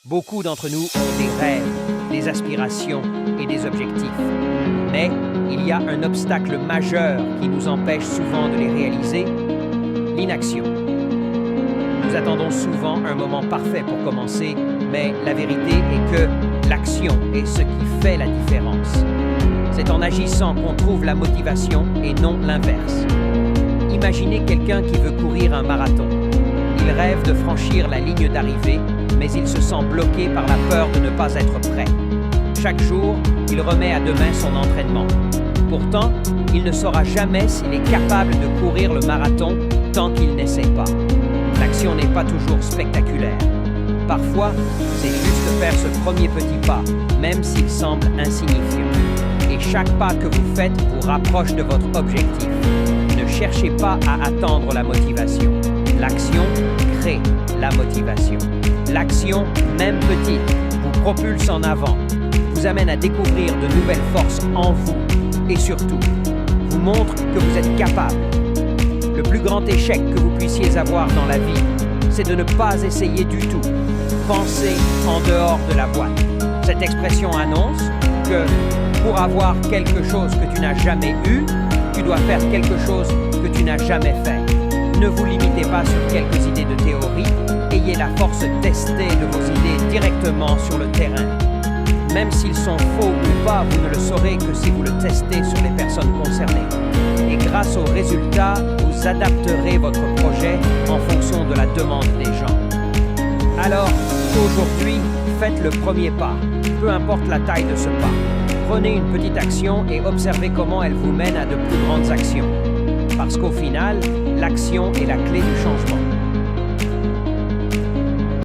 Beaucoup d'entre nous ont des rêves, des aspirations et des objectifs. Mais il y a un obstacle majeur qui nous empêche souvent de les réaliser, l'inaction. Nous attendons souvent un moment parfait pour commencer, mais la vérité est que l'action est ce qui fait la différence. C'est en agissant qu'on trouve la motivation et non l'inverse. Imaginez quelqu'un qui veut courir un marathon. Il rêve de franchir la ligne d'arrivée, mais il se sent bloqué par la peur de ne pas être prêt. Chaque jour, il remet à demain son entraînement. Pourtant, il ne saura jamais s'il est capable de courir le marathon tant qu'il n'essaie pas. L'action n'est pas toujours spectaculaire. Parfois, c'est juste faire ce premier petit pas, même s'il semble insignifiant. Et chaque pas que vous faites vous rapproche de votre objectif. Ne cherchez pas à attendre la motivation. L'action crée la motivation. L'action, même petite, vous propulse en avant, vous amène à découvrir de nouvelles forces en vous et surtout, vous montre que vous êtes capable. Le plus grand échec que vous puissiez avoir dans la vie, c'est de ne pas essayer du tout. Pensez en dehors de la boîte. Cette expression annonce que pour avoir quelque chose que tu n'as jamais eu, tu dois faire quelque chose que tu n'as jamais fait. Ne vous limitez pas sur quelques idées de théorie, ayez la force de tester de vos idées directement sur le terrain. Même s'ils sont faux ou pas, vous ne le saurez que si vous le testez sur les personnes concernées. Et grâce aux résultats, vous adapterez votre projet en fonction de la demande des gens. Alors, aujourd'hui, faites le premier pas, peu importe la taille de ce pas. Prenez une petite action et observez comment elle vous mène à de plus grandes actions. Parce qu'au final, l'action est la clé du changement.